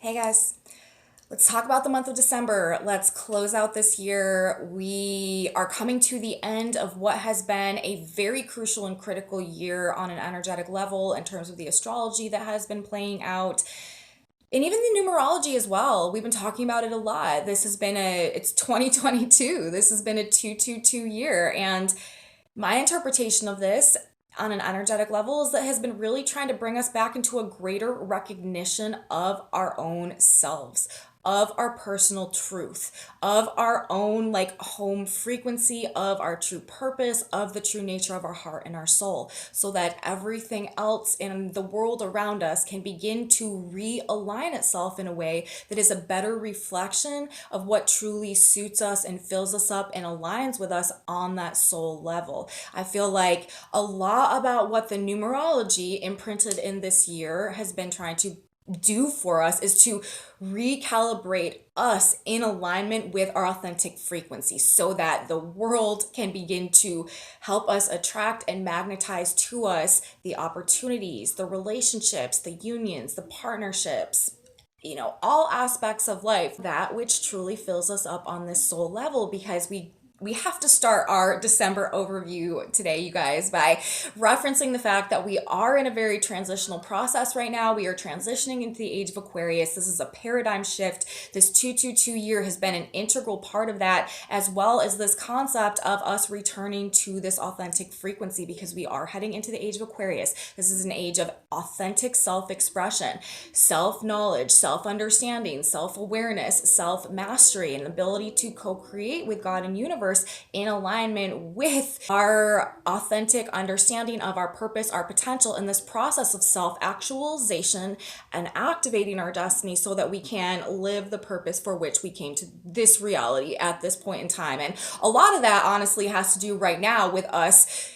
Hey guys, let's talk about the month of December. Let's close out this year. We are coming to the end of what has been a very crucial and critical year on an energetic level in terms of the astrology that has been playing out. And even the numerology as well. We've been talking about it a lot. It's 2022. This has been a 222 year. And my interpretation of this on an energetic level is that has been really trying to bring us back into a greater recognition of our own selves, of our personal truth, of our own like home frequency, of our true purpose, of the true nature of our heart and our soul, so that everything else in the world around us can begin to realign itself in a way that is a better reflection of what truly suits us and fills us up and aligns with us on that soul level. I feel like a lot about what the numerology imprinted in this year has been trying to do for us is to recalibrate us in alignment with our authentic frequency so that the world can begin to help us attract and magnetize to us the opportunities, the relationships, the unions, the partnerships, all aspects of life, that which truly fills us up on this soul level, because we have to start our December overview today, you guys, by referencing the fact that we are in a very transitional process right now. We are transitioning into the age of Aquarius. This is a paradigm shift. This 222 year has been an integral part of that, as well as this concept of us returning to this authentic frequency, because we are heading into the age of Aquarius. This is an age of authentic self expression, self knowledge, self understanding, self awareness, self mastery, and ability to co create with God and universe in alignment with our authentic understanding of our purpose, our potential in this process of self actualization and activating our destiny so that we can live the purpose for which we came to this reality at this point in time. And a lot of that honestly has to do right now with us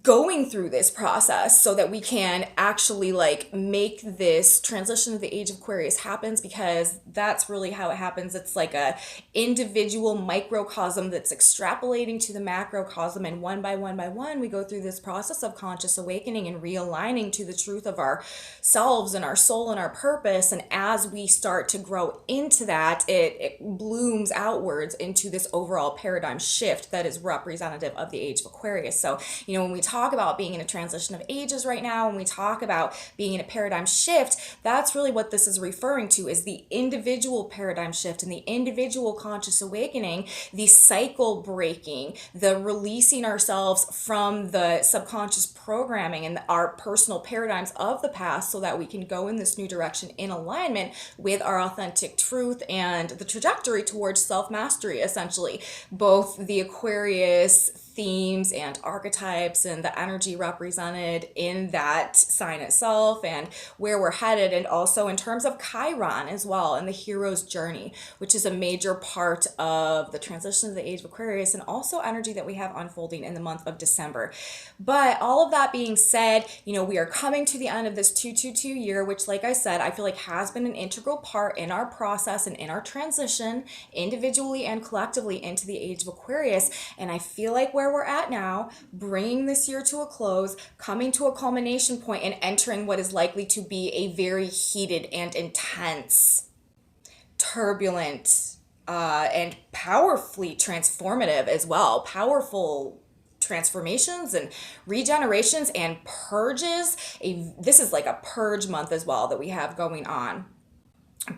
going through this process so that we can actually like make this transition to the age of Aquarius happens, because that's really how it happens. It's like a individual microcosm that's extrapolating to the macrocosm, and one by one we go through this process of conscious awakening and realigning to the truth of ourselves and our soul and our purpose. And as we start to grow into that, it blooms outwards into this overall paradigm shift that is representative of the age of Aquarius. So when we talk about being in a transition of ages right now, when we talk about being in a paradigm shift, that's really what this is referring to, is the individual paradigm shift and the individual conscious awakening, the cycle breaking, the releasing ourselves from the subconscious programming and our personal paradigms of the past so that we can go in this new direction in alignment with our authentic truth and the trajectory towards self-mastery, essentially. Both the Aquarius themes and archetypes and the energy represented in that sign itself and where we're headed, and also in terms of Chiron as well and the hero's journey, which is a major part of the transition of the age of Aquarius and also energy that we have unfolding in the month of December. But all of that being said, we are coming to the end of this 222 year, which, like I said, I feel like has been an integral part in our process and in our transition individually and collectively into the age of Aquarius. And I feel like where we're at now, bringing this year to a close, coming to a culmination point, and entering what is likely to be a very heated and intense, turbulent, and powerfully transformative as well. Powerful transformations and regenerations and purges. This is like a purge month as well that we have going on.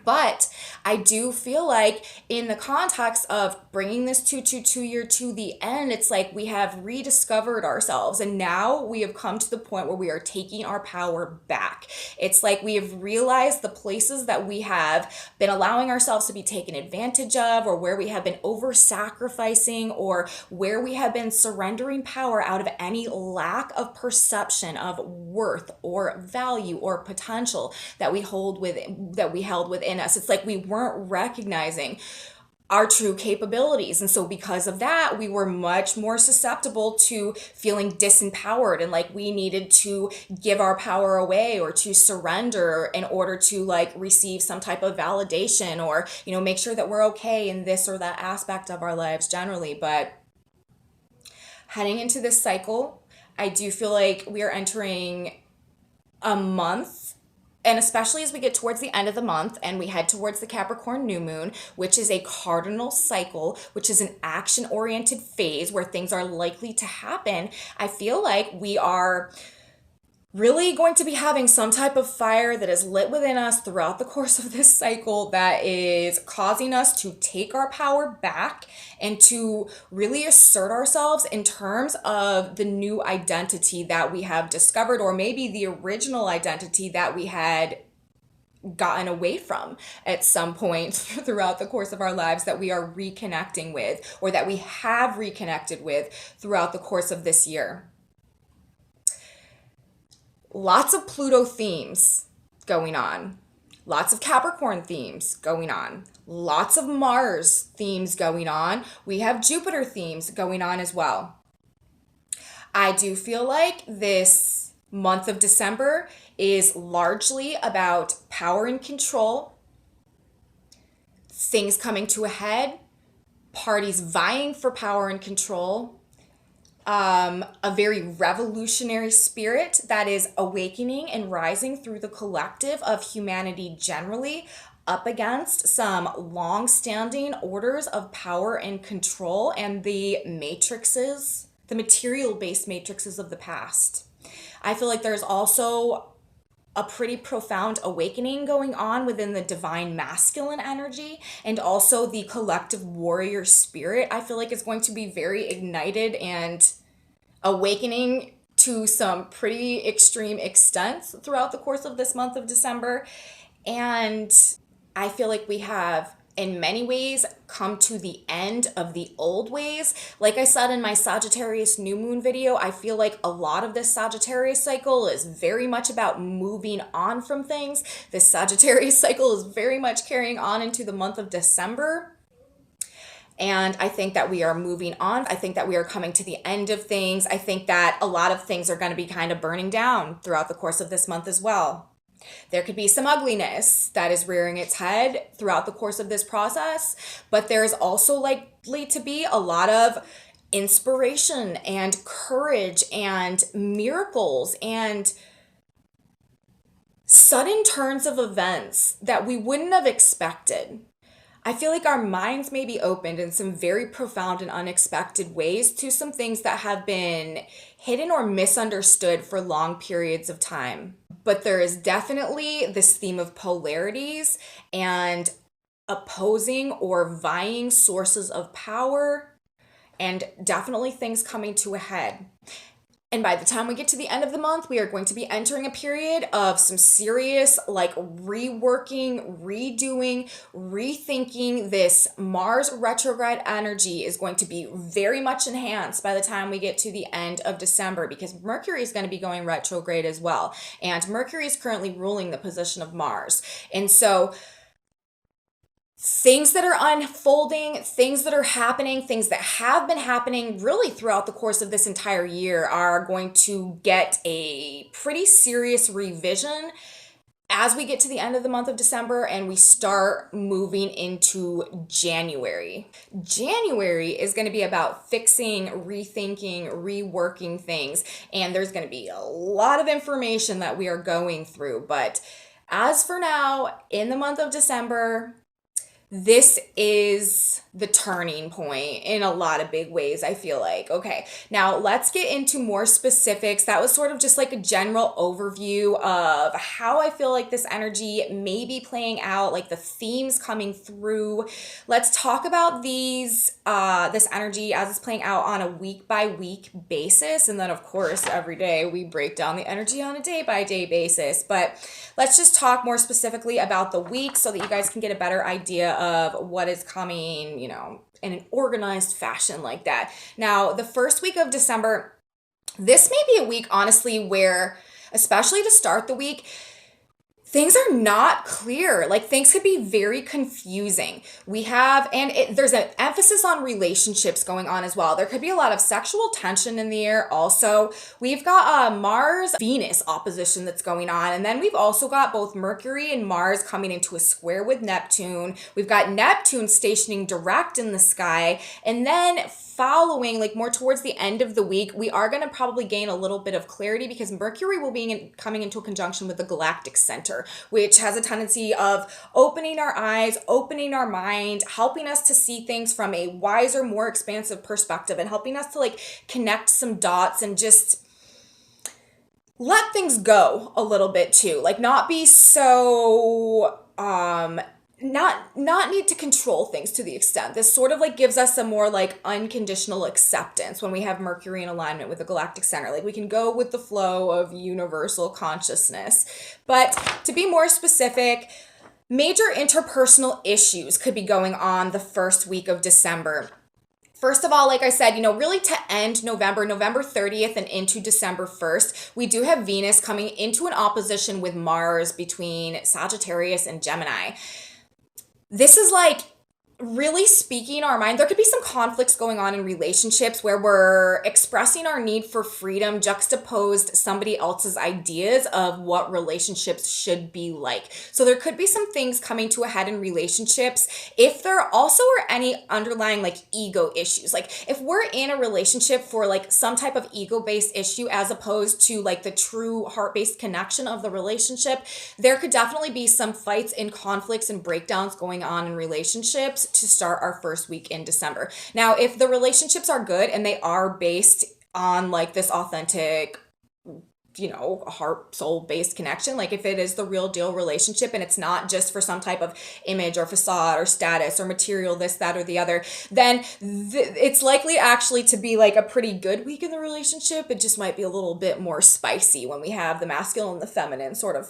But I do feel like in the context of bringing this 222 year to the end, it's like we have rediscovered ourselves, and now we have come to the point where we are taking our power back. It's like we have realized the places that we have been allowing ourselves to be taken advantage of, or where we have been over sacrificing, or where we have been surrendering power out of any lack of perception of worth or value or potential that we held within us. It's like we weren't recognizing our true capabilities. And so because of that, we were much more susceptible to feeling disempowered, and like we needed to give our power away or to surrender in order to like receive some type of validation, or make sure that we're okay in this or that aspect of our lives generally. But heading into this cycle, I do feel like we are entering a month And especially as we get towards the end of the month and we head towards the Capricorn new moon, which is a cardinal cycle, which is an action oriented phase where things are likely to happen, I feel like we are really going to be having some type of fire that is lit within us throughout the course of this cycle that is causing us to take our power back and to really assert ourselves in terms of the new identity that we have discovered, or maybe the original identity that we had gotten away from at some point throughout the course of our lives that we are reconnecting with, or that we have reconnected with throughout the course of this year. Lots of Pluto themes going on. Lots of Capricorn themes going on. Lots of Mars themes going on. We have Jupiter themes going on as well. I do feel like this month of December is largely about power and control, things coming to a head, parties vying for power and control, a very revolutionary spirit that is awakening and rising through the collective of humanity generally, up against some long-standing orders of power and control and the matrices, the material-based matrices of the past. I feel like there's also a pretty profound awakening going on within the divine masculine energy, and also the collective warrior spirit. I feel like it's going to be very ignited and awakening to some pretty extreme extents throughout the course of this month of December. And I feel like we have, in many ways, come to the end of the old ways. Like I said in my Sagittarius new moon video, I feel like a lot of this Sagittarius cycle is very much about moving on from things. This Sagittarius cycle is very much carrying on into the month of December. And I think that we are moving on. I think that we are coming to the end of things. I think that a lot of things are going to be kind of burning down throughout the course of this month as well. There could be some ugliness that is rearing its head throughout the course of this process, but there's also likely to be a lot of inspiration and courage and miracles and sudden turns of events that we wouldn't have expected. I feel like our minds may be opened in some very profound and unexpected ways to some things that have been hidden or misunderstood for long periods of time. But there is definitely this theme of polarities and opposing or vying sources of power, and definitely things coming to a head. And by the time we get to the end of the month, we are going to be entering a period of some serious, reworking, redoing, rethinking. This Mars retrograde energy is going to be very much enhanced by the time we get to the end of December, because Mercury is going to be going retrograde as well. And Mercury is currently ruling the position of Mars. And so things that are unfolding, things that are happening, things that have been happening really throughout the course of this entire year are going to get a pretty serious revision as we get to the end of the month of December and we start moving into January. January is going to be about fixing, rethinking, reworking things, and there's going to be a lot of information that we are going through. But as for now, in the month of December, this is the turning point in a lot of big ways, I feel like. Okay, now let's get into more specifics. That was sort of just like a general overview of how I feel like this energy may be playing out, like the themes coming through. Let's talk about this energy as it's playing out on a week by week basis. And then of course, every day we break down the energy on a day by day basis. But let's just talk more specifically about the week so that you guys can get a better idea of what is coming, in an organized fashion like that. Now, the first week of December, this may be a week, honestly, where, especially to start the week, things are not clear. Like, things could be very confusing. There's an emphasis on relationships going on as well. There could be a lot of sexual tension in the air also. We've got a Mars-Venus opposition that's going on. And then we've also got both Mercury and Mars coming into a square with Neptune. We've got Neptune stationing direct in the sky. And then following, more towards the end of the week, we are going to probably gain a little bit of clarity because Mercury will be coming into a conjunction with the galactic center. nature, which has a tendency of opening our eyes, opening our mind, helping us to see things from a wiser, more expansive perspective, and helping us to like connect some dots and just let things go a little bit too. Like not be so not need to control things to the extent. This sort of like gives us a more like unconditional acceptance when we have Mercury in alignment with the galactic center. Like we can go with the flow of universal consciousness. But to be more specific, major interpersonal issues could be going on the first week of December. First of all, like I said, really to end November, November 30th and into December 1st, we do have Venus coming into an opposition with Mars between Sagittarius and Gemini. This is like really speaking our mind. There could be some conflicts going on in relationships where we're expressing our need for freedom juxtaposed somebody else's ideas of what relationships should be like. So there could be some things coming to a head in relationships if there also are any underlying like ego issues. Like if we're in a relationship for like some type of ego-based issue as opposed to like the true heart-based connection of the relationship, there could definitely be some fights and conflicts and breakdowns going on in relationships to start our first week in December. Now, if the relationships are good and they are based on like this authentic, heart soul based connection, like if it is the real deal relationship and it's not just for some type of image or facade or status or material, this, that, or the other, then it's likely actually to be like a pretty good week in the relationship. It just might be a little bit more spicy when we have the masculine and the feminine sort of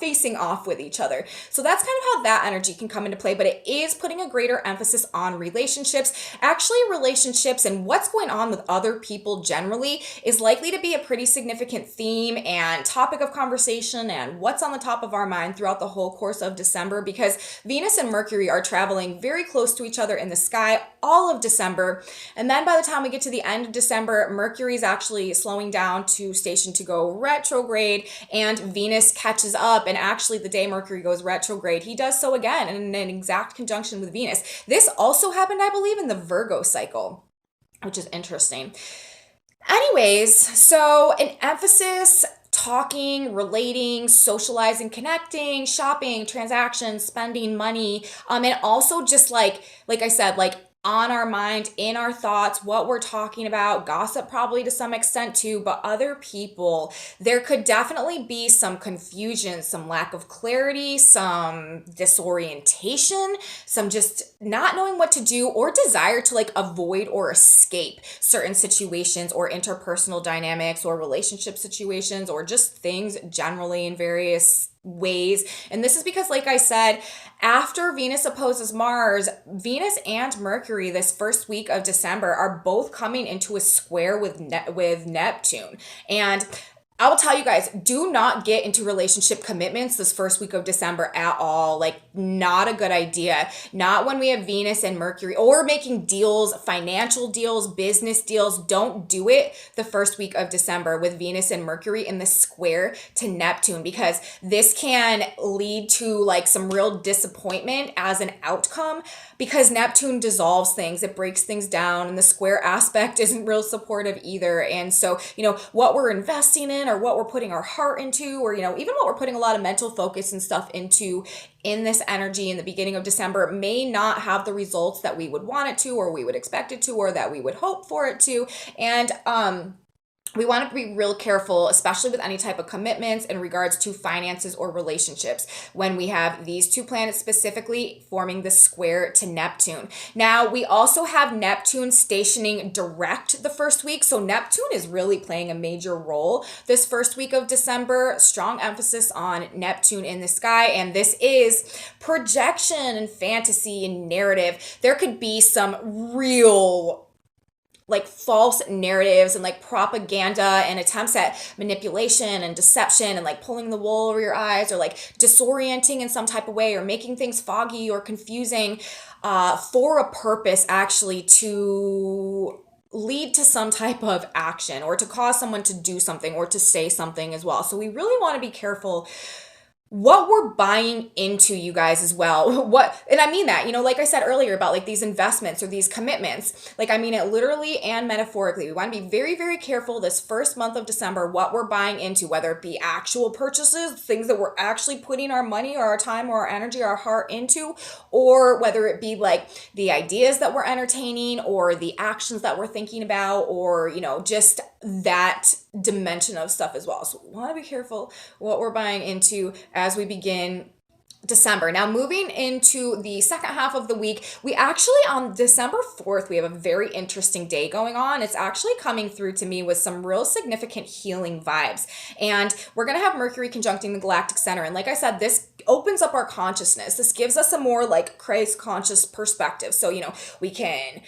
facing off with each other. So that's kind of how that energy can come into play, but it is putting a greater emphasis on relationships. Actually, relationships and what's going on with other people generally is likely to be a pretty significant theme and topic of conversation and what's on the top of our mind throughout the whole course of December, because Venus and Mercury are traveling very close to each other in the sky all of December. And then by the time we get to the end of December, Mercury is actually slowing down to station to go retrograde, and Venus catches up, and actually the day Mercury goes retrograde, he does so again in an exact conjunction with Venus. This also happened, I believe, in the Virgo cycle, which is interesting. Anyways, so an emphasis talking, relating, socializing, connecting, shopping, transactions, spending money, and also just like I said, like on our mind, in our thoughts, what we're talking about, gossip probably to some extent too, but other people, there could definitely be some confusion, some lack of clarity, some disorientation, some just not knowing what to do or desire to like avoid or escape certain situations or interpersonal dynamics or relationship situations or just things generally in various ways. And this is because, like I said, after Venus opposes Mars, Venus and Mercury this first week of December are both coming into a square with Neptune. And I will tell you guys, do not get into relationship commitments this first week of December at all. Like, not a good idea. Not when we have Venus and Mercury, or making deals, financial deals, business deals. Don't do it the first week of December with Venus and Mercury in the square to Neptune, because this can lead to like some real disappointment as an outcome, because Neptune dissolves things, it breaks things down, and the square aspect isn't real supportive either. And so, what we're investing in or what we're putting our heart into, or, even what we're putting a lot of mental focus and stuff into in this energy in the beginning of December may not have the results that we would want it to, or we would expect it to, or that we would hope for it to. And, we want to be real careful, especially with any type of commitments in regards to finances or relationships, when we have these two planets specifically forming the square to Neptune. Now, we also have Neptune stationing direct the first week. So Neptune is really playing a major role this first week of December. Strong emphasis on Neptune in the sky. And this is projection and fantasy and narrative. There could be some real like false narratives and like propaganda and attempts at manipulation and deception and like pulling the wool over your eyes, or like disorienting in some type of way, or making things foggy or confusing for a purpose, actually to lead to some type of action or to cause someone to do something or to say something as well. So we really want to be careful what we're buying into, you guys, as well. What, and I mean that, like I said earlier about like these investments or these commitments, like I mean it literally and metaphorically. We want to be very, very careful this first month of December, what we're buying into, whether it be actual purchases, things that we're actually putting our money or our time or our energy, or our heart into, or whether it be like the ideas that we're entertaining or the actions that we're thinking about, or, just that dimension of stuff as well. So we want to be careful what we're buying into as we begin December. Now, moving into the second half of the week, we actually, on December 4th, we have a very interesting day going on. It's actually coming through to me with some real significant healing vibes. And we're going to have Mercury conjuncting the galactic center. And like I said, this opens up our consciousness. This gives us a more like Christ conscious perspective. So, we can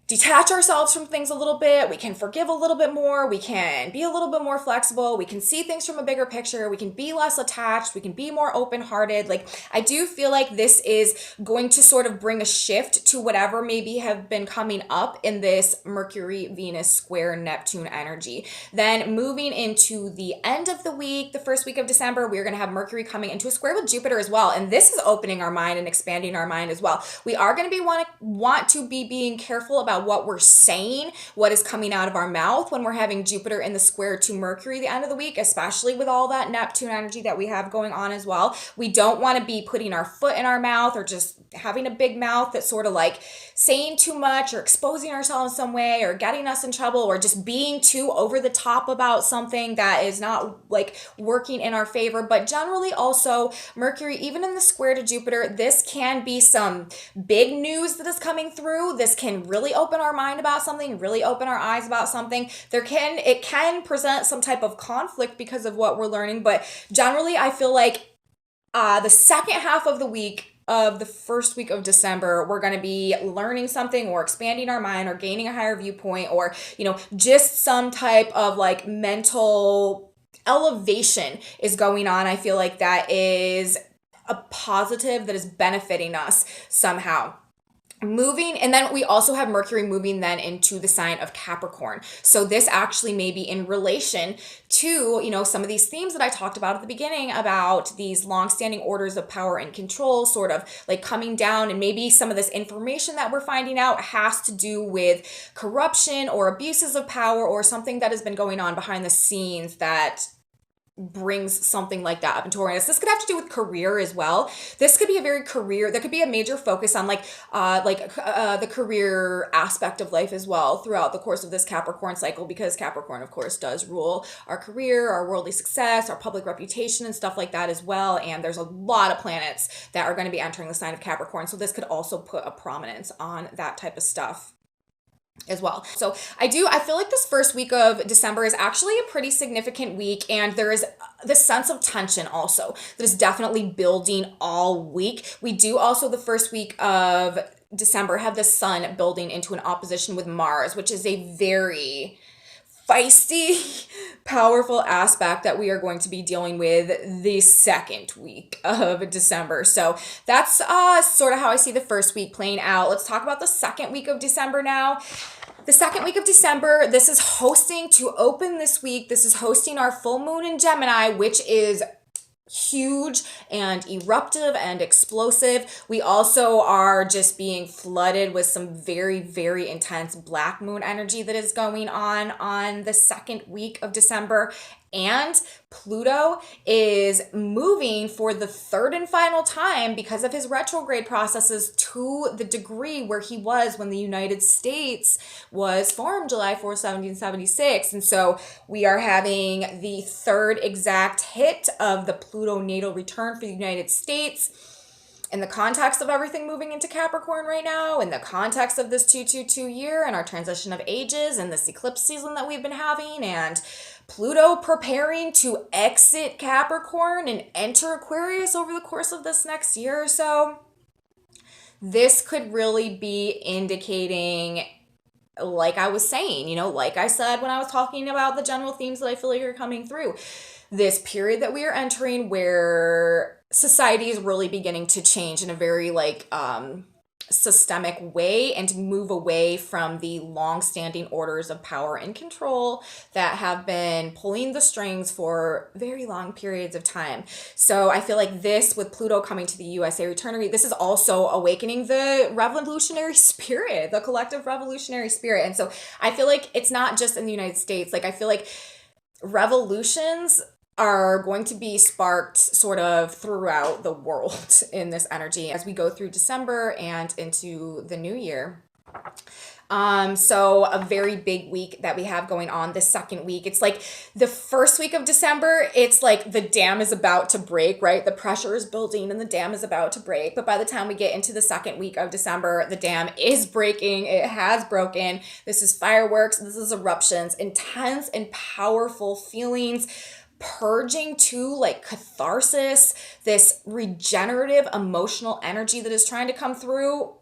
detach ourselves from things a little bit. We can forgive a little bit more. We can be a little bit more flexible. We can see things from a bigger picture. We can be less attached. We can be more open-hearted. Like, I do feel like this is going to sort of bring a shift to whatever maybe have been coming up in this Mercury, Venus square Neptune energy. Then moving into the end of the week, the first week of December, we're going to have Mercury coming into a square with Jupiter as well. And this is opening our mind and expanding our mind as well. We are going to be want to be being careful about what we're saying, what is coming out of our mouth when we're having Jupiter in the square to Mercury the end of the week, especially with all that Neptune energy that we have going on as well. We don't want to be putting our foot in our mouth or just having a big mouth that's sort of like saying too much or exposing ourselves in some way or getting us in trouble or just being too over the top about something that is not like working in our favor. But generally also Mercury, even in the square to Jupiter, this can be some big news that is coming through. This can really open our mind about something, really open our eyes about something. It can present some type of conflict because of what we're learning, but generally I feel like the second half of the week of the first week of December, we're going to be learning something or expanding our mind or gaining a higher viewpoint or, just some type of like mental elevation is going on. I feel like that is a positive that is benefiting us somehow. And then we also have Mercury moving then into the sign of Capricorn. So this actually may be in relation to, some of these themes that I talked about at the beginning about these long-standing orders of power and control sort of like coming down, and maybe some of this information that we're finding out has to do with corruption or abuses of power or something that has been going on behind the scenes that brings something like that up into awareness. This could have to do with career as well. This could be there could be a major focus on the career aspect of life as well throughout the course of this Capricorn cycle, because Capricorn, of course, does rule our career, our worldly success, our public reputation and stuff like that as well. And there's a lot of planets that are going to be entering the sign of Capricorn. So this could also put a prominence on that type of stuff as well. So I feel like this first week of December is actually a pretty significant week, and there is this sense of tension also that is definitely building all week. We do also the first week of December have the sun building into an opposition with Mars, which is a very feisty, powerful aspect that we are going to be dealing with the second week of December. So that's sort of how I see the first week playing out. Let's talk about the second week of December now. The second week of December, this is hosting to open this week. This is hosting our full moon in Gemini, which is huge and eruptive and explosive. We also are just being flooded with some very, very intense black moon energy that is going on the second week of December. And Pluto is moving for the third and final time because of his retrograde processes to the degree where he was when the United States was formed July 4th, 1776. And so we are having the third exact hit of the Pluto natal return for the United States. In the context of everything moving into Capricorn right now, in the context of this 222 year and our transition of ages and this eclipse season that we've been having, and Pluto preparing to exit Capricorn and enter Aquarius over the course of this next year or so, this could really be indicating, like I was saying, like I said when I was talking about the general themes that I feel like are coming through, this period that we are entering where society is really beginning to change in a very systemic way and move away from the long-standing orders of power and control that have been pulling the strings for very long periods of time. So I feel like this, with Pluto coming to the USA return, this is also awakening the revolutionary spirit, the collective revolutionary spirit. And so I feel like it's not just in the United States. Like, I feel like revolutions are going to be sparked sort of throughout the world in this energy as we go through December and into the new year. So a very big week that we have going on this second week. It's like the first week of December, it's like the dam is about to break, right? The pressure is building and the dam is about to break. But by the time we get into the second week of December, the dam is breaking. It has broken. This is fireworks. This is eruptions, intense and powerful feelings, purging to like catharsis, this regenerative emotional energy that is trying to come through.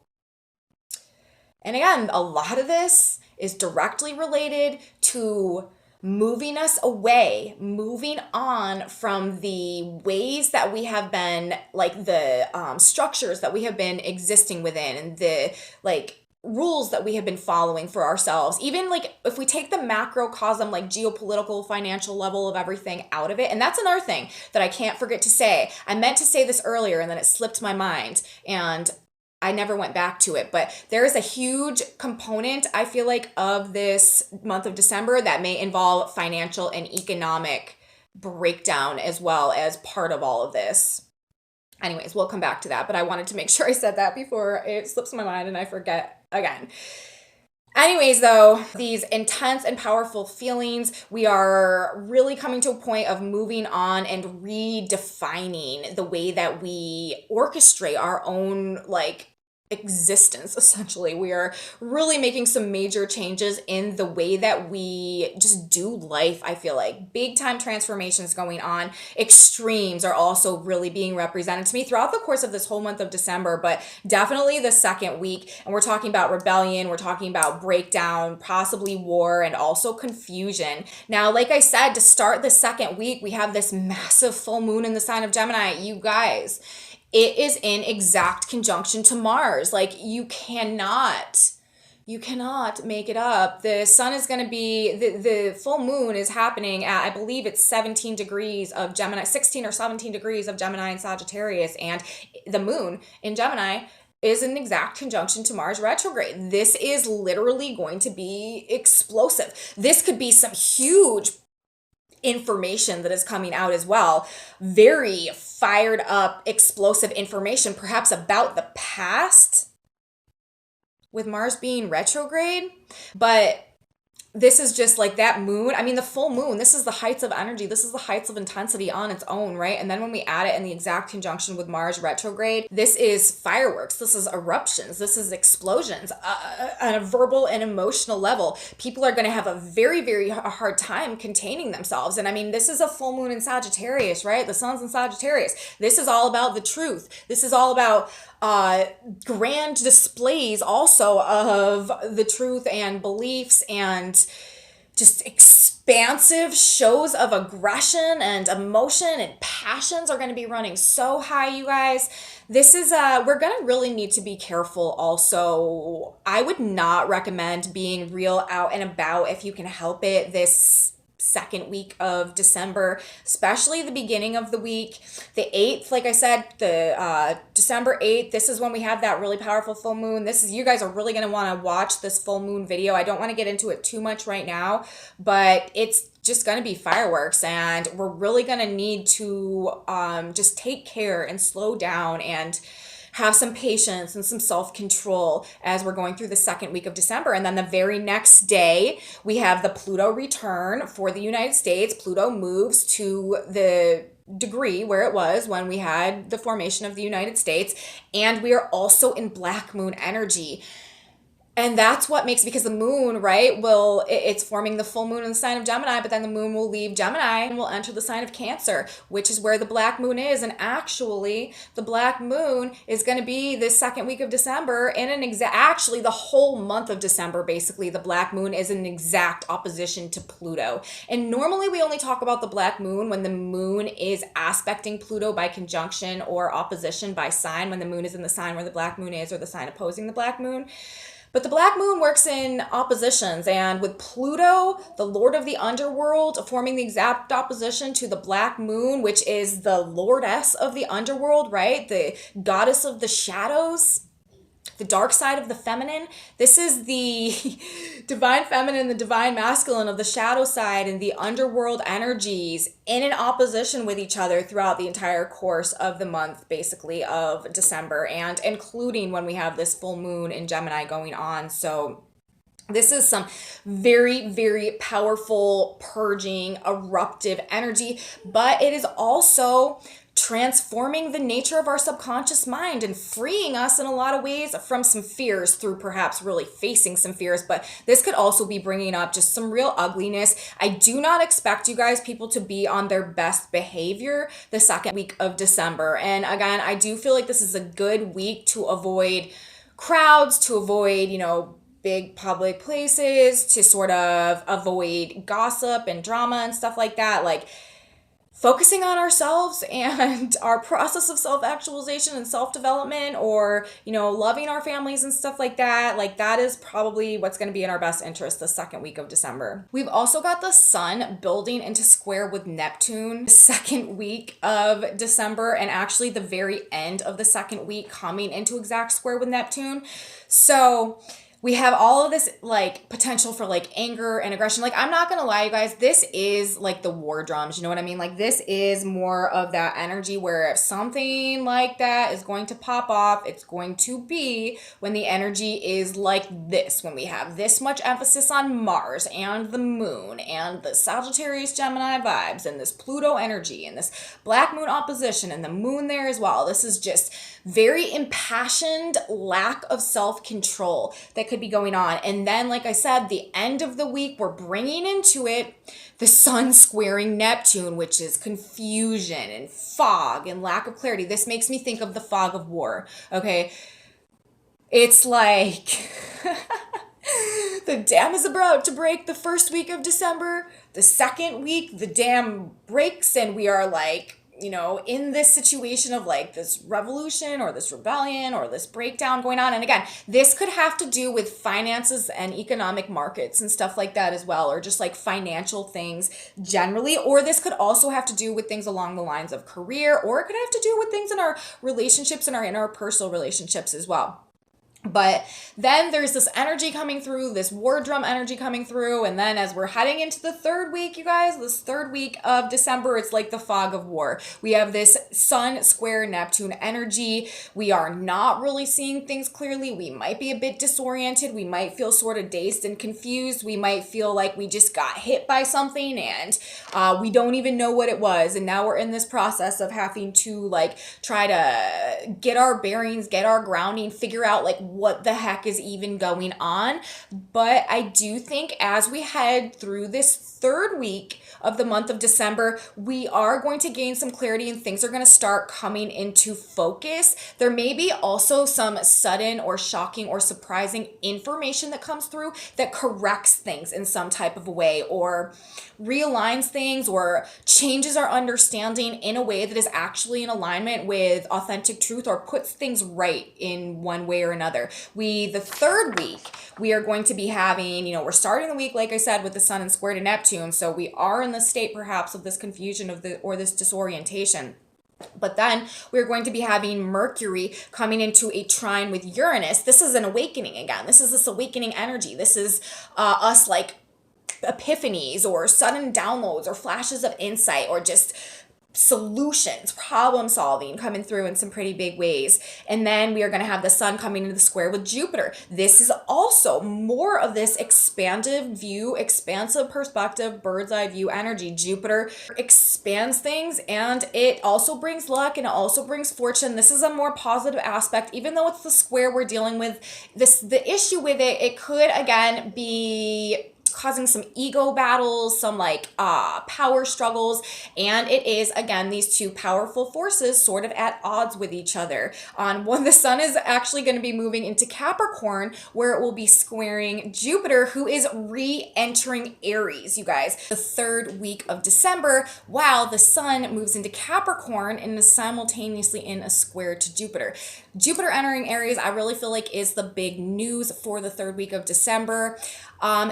And again, a lot of this is directly related to moving us away, moving on from the ways that we have been, like the structures that we have been existing within, and the like rules that we have been following for ourselves. Even like if we take the macrocosm, like geopolitical, financial level of everything out of it. And that's another thing that I can't forget to say. I meant to say this earlier and then it slipped my mind, and I never went back to it, but there is a huge component, I feel like, of this month of December that may involve financial and economic breakdown as well as part of all of this. Anyways, we'll come back to that, but I wanted to make sure I said that before it slips my mind and I forget again. Anyways, though, these intense and powerful feelings, we are really coming to a point of moving on and redefining the way that we orchestrate our own, like, existence. Essentially, we are really making some major changes in the way that we just do life. I feel like big time transformations going on. Extremes are also really being represented to me throughout the course of this whole month of December, but definitely the second week. And we're talking about rebellion, we're talking about breakdown, possibly war, and also confusion. Now, like I said, to start the second week, we have this massive full moon in the sign of Gemini. You guys, it is in exact conjunction to Mars. Like, you cannot make it up. The sun is going to be, the full moon is happening at, I believe it's 17 degrees of Gemini, 16 or 17 degrees of Gemini and Sagittarius. And the moon in Gemini is in exact conjunction to Mars retrograde. This is literally going to be explosive. This could be some huge information that is coming out as well. Very fired up, explosive information, perhaps about the past with Mars being retrograde. But this is just like that moon. I mean, the full moon, this is the heights of energy. This is the heights of intensity on its own, right? And then when we add it in the exact conjunction with Mars retrograde, this is fireworks. This is eruptions. This is explosions on a verbal and emotional level. People are going to have a very, very hard time containing themselves. And I mean, this is a full moon in Sagittarius, right? The sun's in Sagittarius. This is all about the truth. This is all about grand displays also of the truth and beliefs, and just expansive shows of aggression and emotion and passions are going to be running so high, you guys. This is, we're going to really need to be careful also. I would not recommend being real out and about if you can help it this second week of December, especially the beginning of the week. The 8th, like I said, the December 8th, this is when we have that really powerful full moon. This is, you guys are really going to want to watch this full moon video. I don't want to get into it too much right now, but it's just going to be fireworks, and we're really going to need to just take care and slow down and have some patience and some self-control as we're going through the second week of December. And then the very next day, we have the Pluto return for the United States. Pluto moves to the degree where it was when we had the formation of the United States. And we are also in Black Moon energy. And that's what makes, because the moon, right, it's forming the full moon in the sign of Gemini, but then the moon will leave Gemini and will enter the sign of Cancer, which is where the black moon is. And actually, the black moon is going to be this second week of December in actually the whole month of December, basically, the black moon is in exact opposition to Pluto. And normally we only talk about the black moon when the moon is aspecting Pluto by conjunction or opposition by sign, when the moon is in the sign where the black moon is or the sign opposing the black moon. But the black moon works in oppositions, and with Pluto, the lord of the underworld, forming the exact opposition to the black moon, which is the lordess of the underworld, right? The goddess of the shadows, the dark side of the feminine. This is the divine feminine, the divine masculine of the shadow side, and the underworld energies in an opposition with each other throughout the entire course of the month, basically, of December, and including when we have this full moon in Gemini going on. So this is some very, very powerful, purging, eruptive energy, but it is also transforming the nature of our subconscious mind and freeing us in a lot of ways from some fears through perhaps really facing some fears. But this could also be bringing up just some real ugliness. I do not expect you guys, people, to be on their best behavior the second week of December. And again, I do feel like this is a good week to avoid crowds, to avoid, big public places, to sort of avoid gossip and drama and stuff like that. Like, focusing on ourselves and our process of self-actualization and self-development, or, loving our families and stuff like that. Like, that is probably what's going to be in our best interest the second week of December. We've also got the sun building into square with Neptune the second week of December, and actually the very end of the second week coming into exact square with Neptune. So we have all of this potential for anger and aggression. I'm not gonna lie, you guys, this is the war drums, you know what I mean? This is more of that energy where if something like that is going to pop off, it's going to be when the energy is like this, when we have this much emphasis on Mars and the moon and the Sagittarius Gemini vibes and this Pluto energy and this black moon opposition and the moon there as well. This is just very impassioned lack of self-control that could be going on. And then, like I said, the end of the week, we're bringing into it the sun squaring Neptune, which is confusion and fog and lack of clarity. This makes me think of the fog of war, okay? It's like the dam is about to break the first week of December. The second week, the dam breaks and we are in this situation of this revolution or this rebellion or this breakdown going on. And again, this could have to do with finances and economic markets and stuff like that as well, or just financial things generally. Or this could also have to do with things along the lines of career, or it could have to do with things in our relationships and our interpersonal relationships as well. But then there's this energy coming through, this war drum energy coming through. And then as we're heading into the third week, you guys, this third week of December, it's like the fog of war. We have this sun square Neptune energy. We are not really seeing things clearly. We might be a bit disoriented. We might feel sort of dazed and confused. We might feel like we just got hit by something and we don't even know what it was. And now we're in this process of having to try to get our bearings, get our grounding, figure out what the heck is even going on. But I do think as we head through this third week of the month of December, we are going to gain some clarity and things are going to start coming into focus. There may be also some sudden or shocking or surprising information that comes through that corrects things in some type of a way, or realigns things, or changes our understanding in a way that is actually in alignment with authentic truth, or puts things right in one way or another. The third week, we are going to be having, we're starting the week, like I said, with the sun and square to Neptune. So we are in the state perhaps of this confusion or this disorientation. But then we're going to be having Mercury coming into a trine with Uranus. This is an awakening again. This is this awakening energy. This is us epiphanies or sudden downloads or flashes of insight, or just solutions, problem solving coming through in some pretty big ways. And then we are going to have the sun coming into the square with Jupiter. This is also more of this expanded view, expansive perspective, bird's eye view energy. Jupiter expands things, and it also brings luck, and it also brings fortune. This is a more positive aspect, even though it's the square we're dealing with. The issue with it could again be causing some ego battles, some power struggles, and it is again these two powerful forces sort of at odds with each other. On one, the sun is actually going to be moving into Capricorn, where it will be squaring Jupiter, who is re-entering Aries, you guys, the third week of December, while the sun moves into Capricorn and is simultaneously in a square to Jupiter. Jupiter entering Aries, I really feel like is the big news for the third week of December.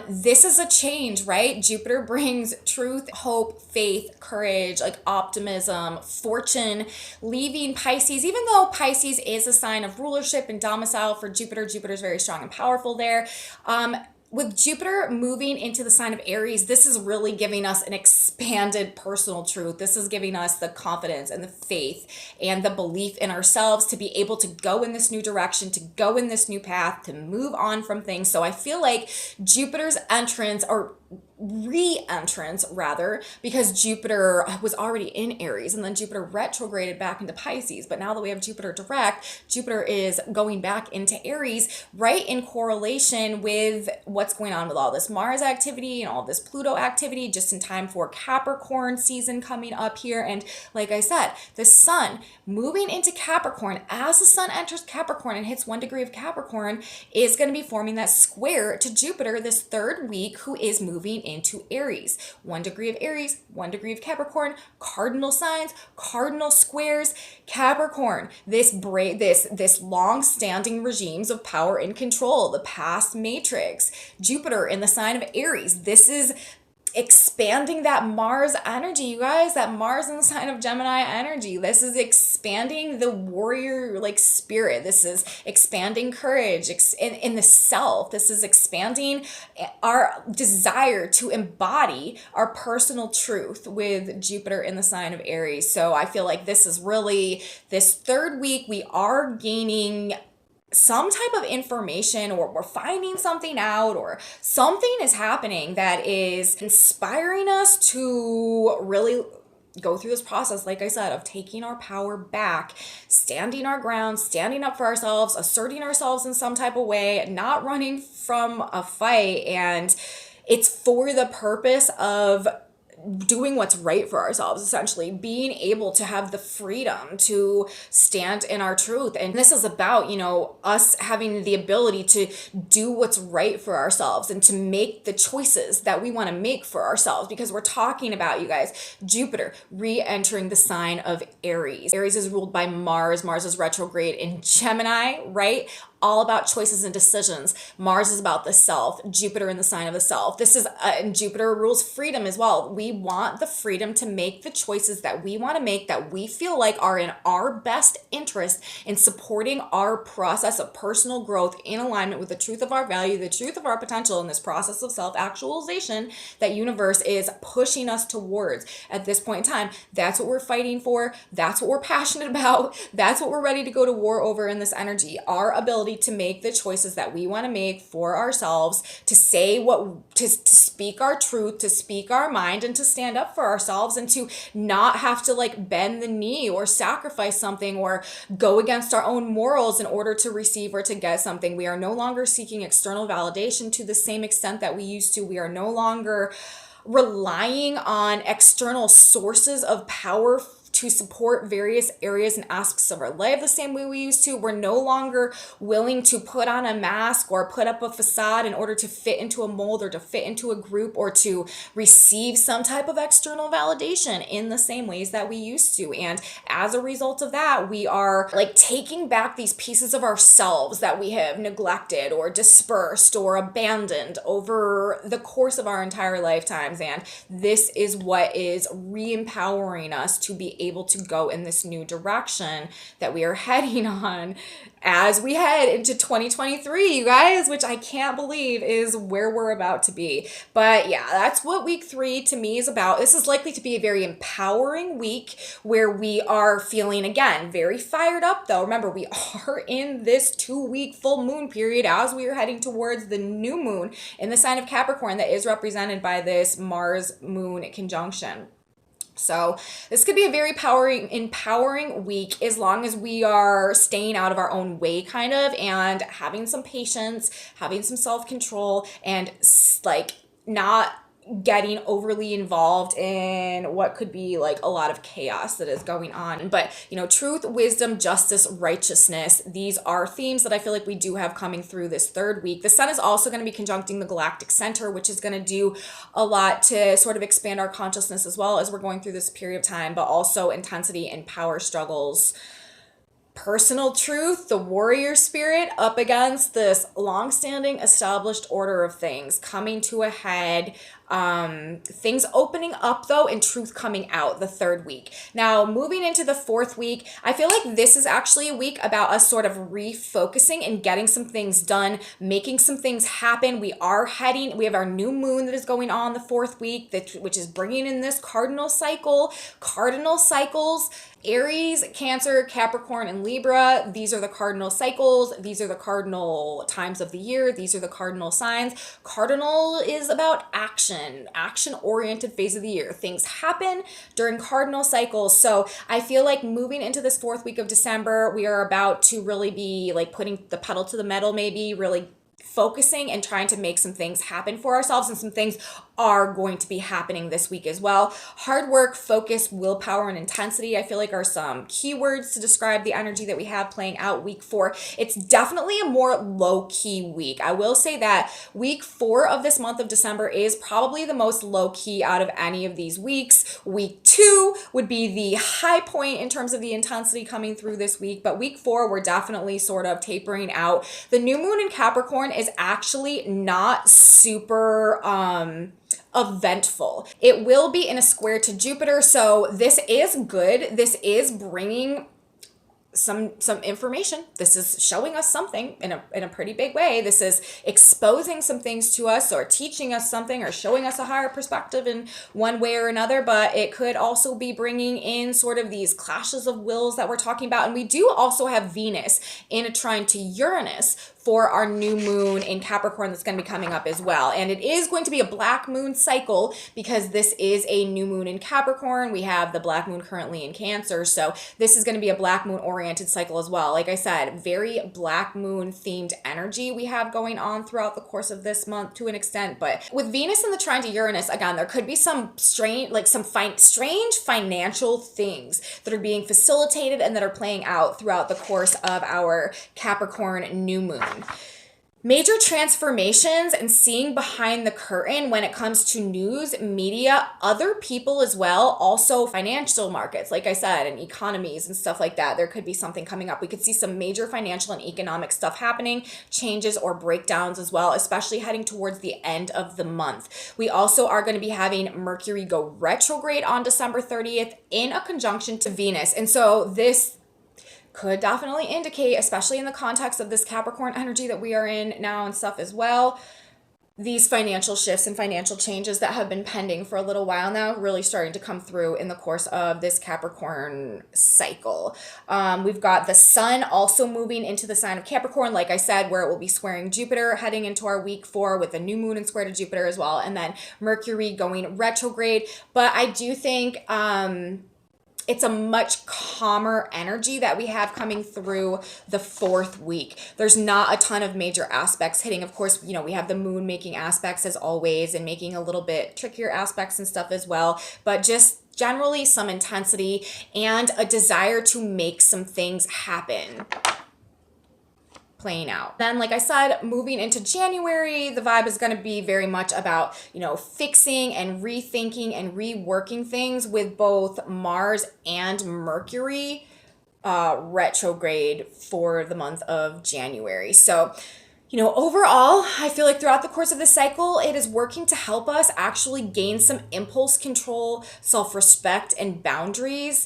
This is a change, right? Jupiter brings truth, hope, faith, courage, like optimism, fortune, leaving Pisces. Even though Pisces is a sign of rulership and domicile for Jupiter, Jupiter is very strong and powerful there. With Jupiter moving into the sign of Aries, this is really giving us an expanded personal truth. This is giving us the confidence and the faith and the belief in ourselves to be able to go in this new direction, to go in this new path, to move on from things. So I feel like Jupiter's entrance, or re-entrance rather, because Jupiter was already in Aries and then Jupiter retrograded back into Pisces, but now that we have Jupiter direct, Jupiter is going back into Aries, right in correlation with what's going on with all this Mars activity and all this Pluto activity, just in time for Capricorn season coming up here. And like I said, the sun moving into Capricorn, as the sun enters Capricorn and hits 1 degree of Capricorn, is going to be forming that square to Jupiter this third week, who is moving into Aries. 1 degree of Aries, 1 degree of Capricorn, cardinal signs, cardinal squares. Capricorn, this long-standing regimes of power and control, the past matrix. Jupiter in the sign of Aries. This is expanding that Mars energy, you guys, that Mars in the sign of Gemini energy. This is expanding the warrior spirit. This is expanding courage in the self. This is expanding our desire to embody our personal truth with Jupiter in the sign of Aries. So I feel like this is really, this third week, we are gaining some type of information, or we're finding something out, or something is happening that is inspiring us to really go through this process, like I said, of taking our power back, standing our ground, standing up for ourselves, asserting ourselves in some type of way, not running from a fight. And it's for the purpose of doing what's right for ourselves, essentially being able to have the freedom to stand in our truth. And this is about, us having the ability to do what's right for ourselves and to make the choices that we want to make for ourselves, because we're talking about, you guys, Jupiter re-entering the sign of Aries. Aries is ruled by Mars. Mars is retrograde in Gemini, right? All about choices and decisions. Mars is about the self, Jupiter in the sign of the self. This is, and Jupiter rules freedom as well. We want the freedom to make the choices that we want to make, that we feel like are in our best interest in supporting our process of personal growth in alignment with the truth of our value, the truth of our potential in this process of self-actualization that universe is pushing us towards at this point in time. That's what we're fighting for. That's what we're passionate about. That's what we're ready to go to war over in this energy. Our ability to make the choices that we want to make for ourselves, to say to speak our truth, to speak our mind, and to stand up for ourselves, and to not have to bend the knee or sacrifice something or go against our own morals in order to receive or to get something. We are no longer seeking external validation to the same extent that we used to. We are no longer relying on external sources of power to support various areas and aspects of our life the same way we used to. We're no longer willing to put on a mask or put up a facade in order to fit into a mold or to fit into a group or to receive some type of external validation in the same ways that we used to. And as a result of that, we are taking back these pieces of ourselves that we have neglected or dispersed or abandoned over the course of our entire lifetimes. And this is what is re-empowering us to be able able to go in this new direction that we are heading on as we head into 2023, you guys, which I can't believe is where we're about to be. But yeah, that's what week 3 to me is about. This is likely to be a very empowering week where we are feeling, again, very fired up though. Remember, we are in this 2-week full moon period as we are heading towards the new moon in the sign of Capricorn that is represented by this Mars moon conjunction. So this could be a very empowering week as long as we are staying out of our own way kind of, and having some patience, having some self-control, and like not getting overly involved in what could be like a lot of chaos that is going on. But truth, wisdom, justice, righteousness, these are themes that I feel like we do have coming through this 3rd week. The sun is also going to be conjuncting the galactic center, which is going to do a lot to sort of expand our consciousness as well as we're going through this period of time, but also intensity and power struggles. Personal truth, the warrior spirit up against this long-standing established order of things coming to a head, things opening up though, and truth coming out the 3rd week. Now moving into the 4th week, I feel like this is actually a week about us sort of refocusing and getting some things done, making some things happen. We have our new moon that is going on the 4th week, which is bringing in this cardinal cycles. Aries, Cancer, Capricorn, and Libra. These are the cardinal cycles. These are the cardinal times of the year. These are the cardinal signs. Cardinal is about action-oriented phase of the year. Things happen during cardinal cycles. So I feel like moving into this 4th week of December, we are about to really be like putting the pedal to the metal, maybe really focusing and trying to make some things happen for ourselves, and some things are going to be happening this week as well. Hard work, focus, willpower, and intensity, I feel like are some keywords to describe the energy that we have playing out week 4. It's definitely a more low-key week. I will say that week 4 of this month of December is probably the most low-key out of any of these weeks. Week 2 would be the high point in terms of the intensity coming through this week, but week 4, we're definitely sort of tapering out. The new moon in Capricorn is actually not super eventful. It will be in a square to Jupiter, so this is good. This is bringing some information. This is showing us something in a pretty big way. This is exposing some things to us, or teaching us something, or showing us a higher perspective in one way or another. But it could also be bringing in sort of these clashes of wills that we're talking about. And we do also have Venus in a trine to Uranus for our new moon in Capricorn that's going to be coming up as well. And it is going to be a black moon cycle because this is a new moon in Capricorn. We have the black moon currently in Cancer. So this is going to be a black moon oriented cycle as well. Like I said, very black moon themed energy we have going on throughout the course of this month to an extent. But with Venus in the trine to Uranus, again, there could be some strange financial things that are being facilitated and that are playing out throughout the course of our Capricorn new moon. Major transformations and seeing behind the curtain when it comes to news, media, other people as well, also financial markets, like I said, and economies and stuff like that. There could be something coming up. We could see some major financial and economic stuff happening, changes or breakdowns as well, especially heading towards the end of the month. We also are going to be having Mercury go retrograde on December 30th in a conjunction to Venus. And so this could definitely indicate, especially in the context of this Capricorn energy that we are in now and stuff as well, these financial shifts and financial changes that have been pending for a little while now really starting to come through in the course of this Capricorn cycle. We've got the sun also moving into the sign of Capricorn, like I said, where it will be squaring Jupiter heading into our week 4 with the new moon and square to Jupiter as well, and then Mercury going retrograde. But I do think it's a much calmer energy that we have coming through the 4th week. There's not a ton of major aspects hitting. Of course, we have the moon making aspects as always and making a little bit trickier aspects and stuff as well. But just generally some intensity and a desire to make some things happen playing out. Then, like I said, moving into January, the vibe is going to be very much about, fixing and rethinking and reworking things with both Mars and Mercury retrograde for the month of January. So, overall, I feel like throughout the course of this cycle, it is working to help us actually gain some impulse control, self-respect, and boundaries.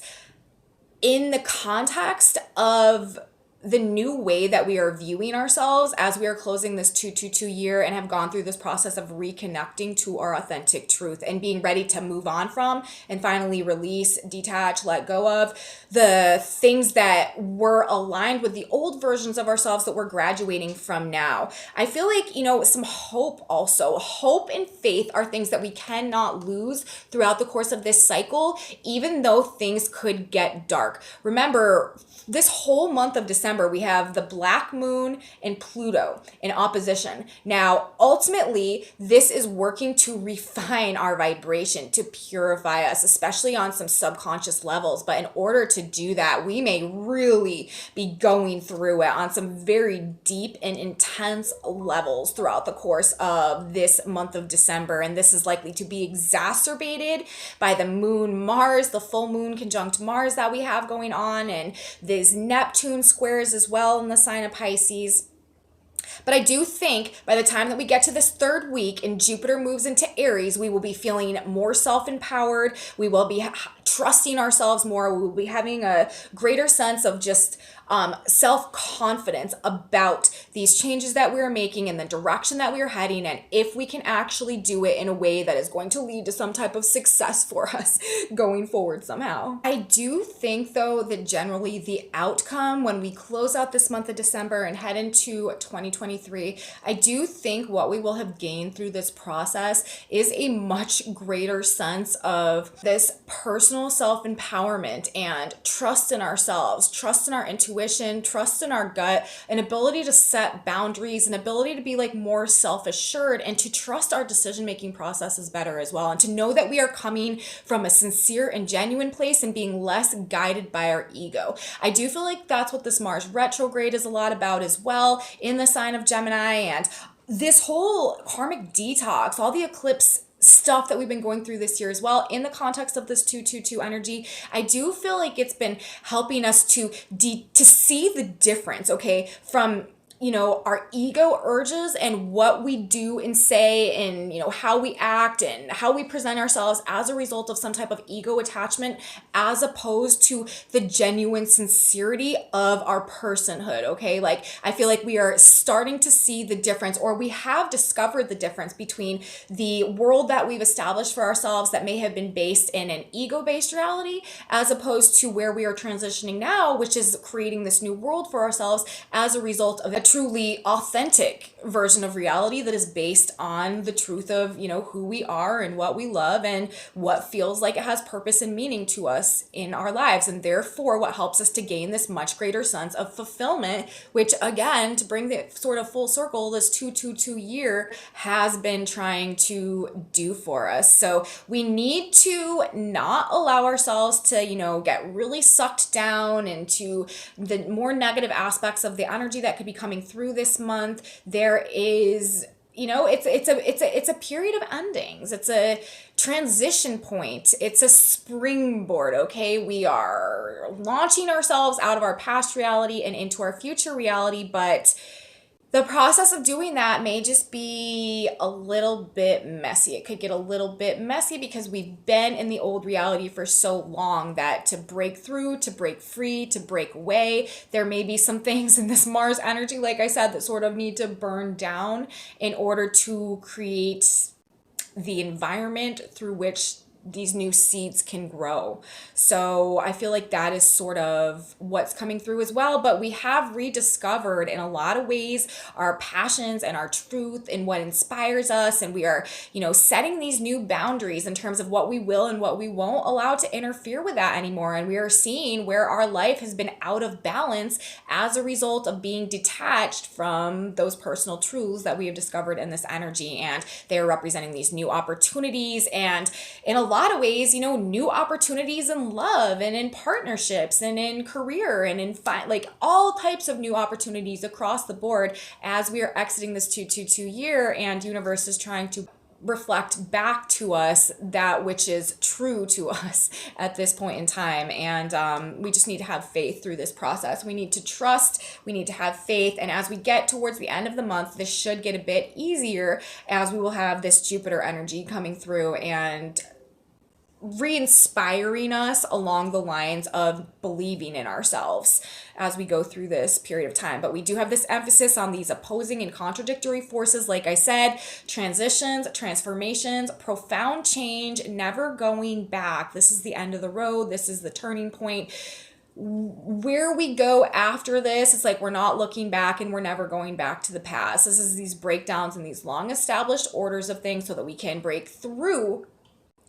in the context of the new way that we are viewing ourselves as we are closing this 222 year and have gone through this process of reconnecting to our authentic truth and being ready to move on from and finally release, detach, let go of the things that were aligned with the old versions of ourselves that we're graduating from now. I feel like, some hope also. Hope and faith are things that we cannot lose throughout the course of this cycle, even though things could get dark. Remember, this whole month of December, we have the Black Moon and Pluto in opposition. Now, ultimately, this is working to refine our vibration, to purify us, especially on some subconscious levels. But in order to do that, we may really be going through it on some very deep and intense levels throughout the course of this month of December. And this is likely to be exacerbated by the moon Mars, the full moon conjunct Mars that we have going on, and these Neptune squares as well in the sign of Pisces. But I do think by the time that we get to this third week and Jupiter moves into Aries, we will be feeling more self-empowered. We will be trusting ourselves more. We will be having a greater sense of just self-confidence about these changes that we're making and the direction that we're heading, and if we can actually do it in a way that is going to lead to some type of success for us going forward somehow. I do think, though, that generally the outcome when we close out this month of December and head into 2023, I do think what we will have gained through this process is a much greater sense of this personal self-empowerment and trust in ourselves, trust in our intuition, trust in our gut, an ability to set boundaries, an ability to be like more self-assured and to trust our decision-making processes better as well, and to know that we are coming from a sincere and genuine place and being less guided by our ego. I do feel like that's what this Mars retrograde is a lot about as well in the sign of Gemini, and this whole karmic detox, all the eclipse stuff that we've been going through this year as well in the context of this 222 energy. I do feel like it's been helping us to see the difference, okay, from our ego urges and what we do and say and, how we act and how we present ourselves as a result of some type of ego attachment, as opposed to the genuine sincerity of our personhood, okay? Like, I feel like we are starting to see the difference, or we have discovered the difference between the world that we've established for ourselves that may have been based in an ego-based reality, as opposed to where we are transitioning now, which is creating this new world for ourselves as a result of a truly authentic version of reality that is based on the truth of, who we are and what we love and what feels like it has purpose and meaning to us in our lives. And therefore, what helps us to gain this much greater sense of fulfillment, which again, to bring the sort of full circle, this 222 year has been trying to do for us. So we need to not allow ourselves to, get really sucked down into the more negative aspects of the energy that could be coming through this month. There is, it's a period of endings. It's a transition point. It's a springboard, okay? We are launching ourselves out of our past reality and into our future reality, but the process of doing that may just be a little bit messy. It could get a little bit messy because we've been in the old reality for so long that to break through, to break free, to break away, there may be some things in this Mars energy, like I said, that sort of need to burn down in order to create the environment through which these new seeds can grow. So I feel like that is sort of what's coming through as well. But we have rediscovered in a lot of ways our passions and our truth and what inspires us. And we are, setting these new boundaries in terms of what we will and what we won't allow to interfere with that anymore. And we are seeing where our life has been out of balance as a result of being detached from those personal truths that we have discovered in this energy. And they are representing these new opportunities, and in a lot of ways, new opportunities in love and in partnerships and in career and in all types of new opportunities across the board as we are exiting this 222 year, and universe is trying to reflect back to us that which is true to us at this point in time. And we just need to have faith through this process. We need to trust, we need to have faith. And as we get towards the end of the month, this should get a bit easier as we will have this Jupiter energy coming through and re-inspiring us along the lines of believing in ourselves as we go through this period of time. But we do have this emphasis on these opposing and contradictory forces, like I said, transitions, transformations, profound change, never going back. This is the end of the road. This is the turning point. Where we go after this, it's like we're not looking back and we're never going back to the past. This is these breakdowns and these long established orders of things so that we can break through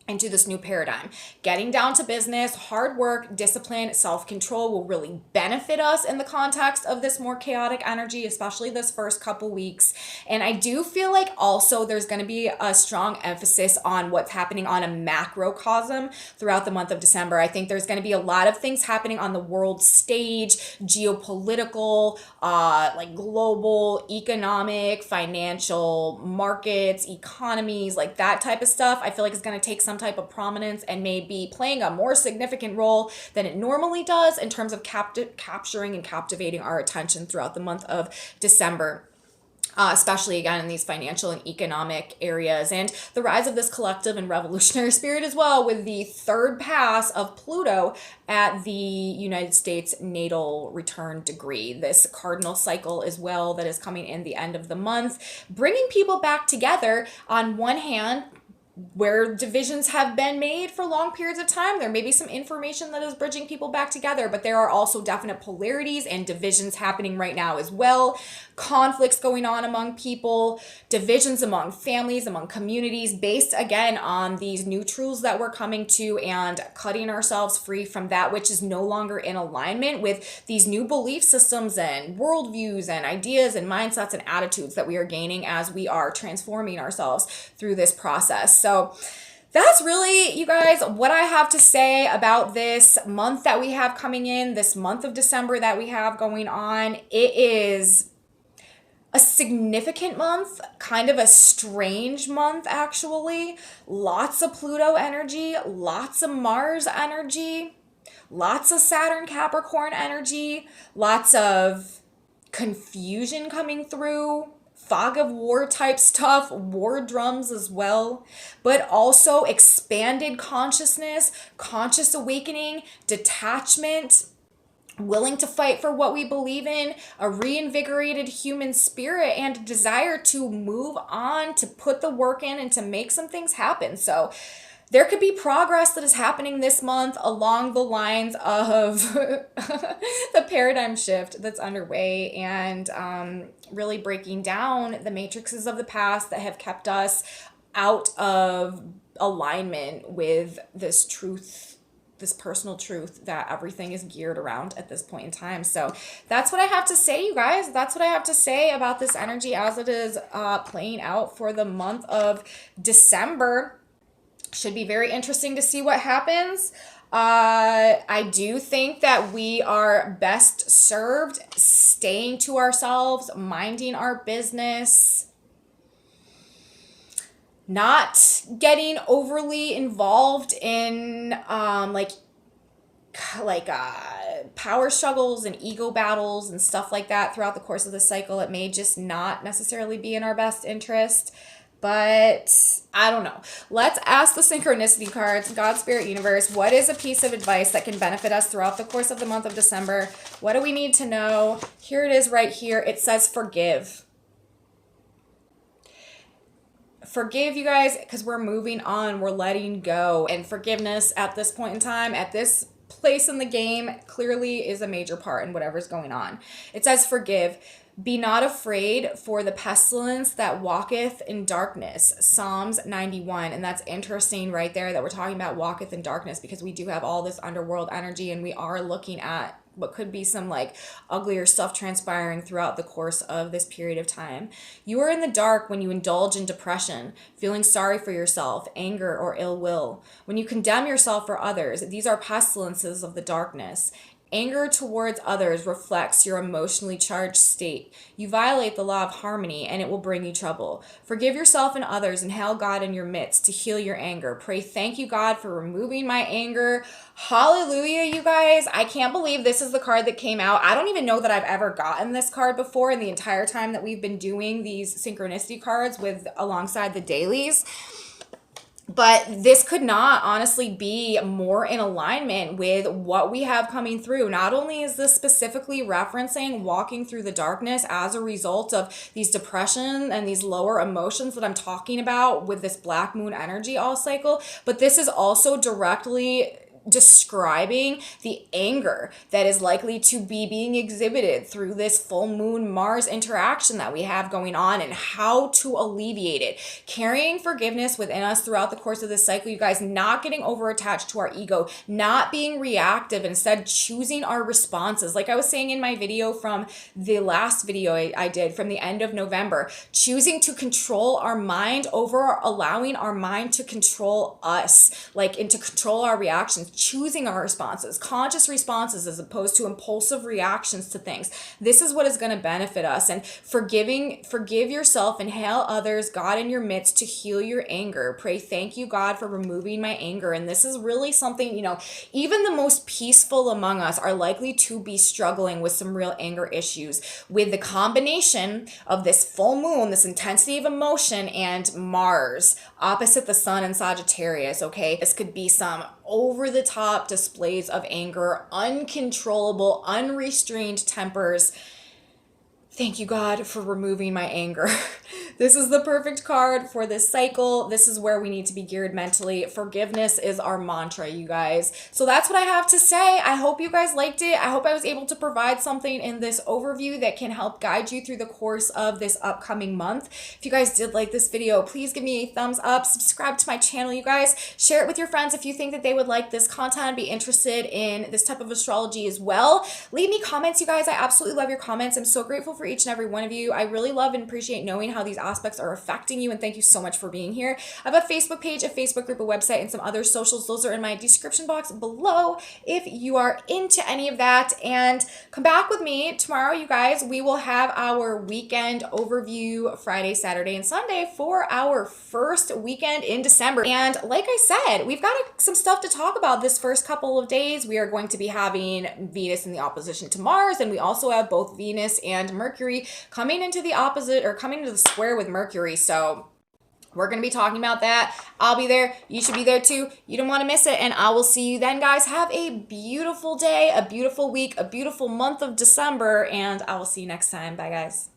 into this new paradigm. Getting down to business, hard work, discipline, self-control will really benefit us in the context of this more chaotic energy, especially this first couple weeks. And I do feel like also there's going to be a strong emphasis on what's happening on a macrocosm throughout the month of December. I think there's going to be a lot of things happening on the world stage, geopolitical, like global, economic, financial, markets, economies, like that type of stuff. I feel like it's going to take some type of prominence and may be playing a more significant role than it normally does in terms of capturing and captivating our attention throughout the month of December. Especially again in these financial and economic areas, and the rise of this collective and revolutionary spirit as well, with the third pass of Pluto at the United States natal return degree. This cardinal cycle as well that is coming in the end of the month, bringing people back together. On one hand, where divisions have been made for long periods of time, there may be some information that is bridging people back together, but there are also definite polarities and divisions happening right now as well. Conflicts going on among people, divisions among families, among communities, based again on these new truths that we're coming to and cutting ourselves free from that which is no longer in alignment with these new belief systems and worldviews and ideas and mindsets and attitudes that we are gaining as we are transforming ourselves through this process. So that's really, you guys, what I have to say about this month that we have coming in, this month of December that we have going on. It is a significant month, kind of a strange month, actually. Lots of Pluto energy, lots of Mars energy, lots of Saturn Capricorn energy, lots of confusion coming through, fog of war type stuff, war drums as well, but also expanded consciousness, conscious awakening, detachment, willing to fight for what we believe in, a reinvigorated human spirit, and a desire to move on, to put the work in, and to make some things happen. So there could be progress that is happening this month along the lines of the paradigm shift that's underway, and really breaking down the matrices of the past that have kept us out of alignment with this truth, this personal truth that everything is geared around at this point in time. So that's what I have to say, you guys. That's what I have to say about this energy as it is playing out for the month of December. Should be very interesting to see what happens. I do think that we are best served staying to ourselves, minding our business, not getting overly involved in power struggles and ego battles and stuff like that throughout the course of the cycle. It may just not necessarily be in our best interest. But I don't know. Let's ask the synchronicity cards. God, Spirit, Universe, what is a piece of advice that can benefit us throughout the course of the month of December? What do we need to know? Here it is right here. It says forgive. Forgive, you guys, because we're moving on. We're letting go. And forgiveness at this point in time, at this place in the game, clearly is a major part in whatever's going on. It says forgive. Be not afraid for the pestilence that walketh in darkness. Psalms 91. And that's interesting right there that we're talking about walketh in darkness, because we do have all this underworld energy and we are looking at what could be some like uglier stuff transpiring throughout the course of this period of time. You are in the dark when you indulge in depression, feeling sorry for yourself, anger, or ill will. When you condemn yourself for others, these are pestilences of the darkness. Anger towards others reflects your emotionally charged state. You violate the law of harmony and it will bring you trouble. Forgive yourself and others and hail God in your midst to heal your anger. Pray, thank you, God, for removing my anger. Hallelujah, you guys. I can't believe this is the card that came out. I don't even know that I've ever gotten this card before in the entire time that we've been doing these synchronicity cards with alongside the dailies. But this could not honestly be more in alignment with what we have coming through. Not only is this specifically referencing walking through the darkness as a result of these depression and these lower emotions that I'm talking about with this black moon energy all cycle, but this is also directly describing the anger that is likely to be being exhibited through this full moon Mars interaction that we have going on, and how to alleviate it. Carrying forgiveness within us throughout the course of this cycle, you guys, not getting over attached to our ego, not being reactive, instead choosing our responses. Like I was saying in my video from the last video I did from the end of November, choosing to control our mind over allowing our mind to control us, like, and to control our reactions, choosing our responses, conscious responses as opposed to impulsive reactions to things. This is what is going to benefit us. And forgive yourself and hail others, God in your midst, to heal your anger. Pray, thank you, God, for removing my anger. And this is really something, even the most peaceful among us are likely to be struggling with some real anger issues with the combination of this full moon, this intensity of emotion, and Mars opposite the sun in Sagittarius. Okay, this could be some over the top displays of anger, uncontrollable, unrestrained tempers. Thank you, God, for removing my anger. This is the perfect card for this cycle. This is where we need to be geared mentally. Forgiveness is our mantra, you guys. So that's what I have to say. I hope you guys liked it. I hope I was able to provide something in this overview that can help guide you through the course of this upcoming month. If you guys did like this video, please give me a thumbs up. Subscribe to my channel, you guys. Share it with your friends if you think that they would like this content, be interested in this type of astrology as well. Leave me comments, you guys. I absolutely love your comments. I'm so grateful for each and every one of you. I really love and appreciate knowing how these aspects are affecting you, and thank you so much for being here. I have a Facebook page, a Facebook group, a website, and some other socials. Those are in my description box below if you are into any of that. And come back with me tomorrow, you guys. We will have our weekend overview Friday, Saturday, and Sunday for our first weekend in December. And like I said, we've got some stuff to talk about this first couple of days. We are going to be having Venus in the opposition to Mars, and we also have both Venus and Mercury coming into the opposite, or coming to the square with Mercury. So we're going to be talking about that. I'll be there. You should be there too. You don't want to miss it. And I will see you then, guys. Have a beautiful day, a beautiful week, a beautiful month of December, and I will see you next time. Bye, guys.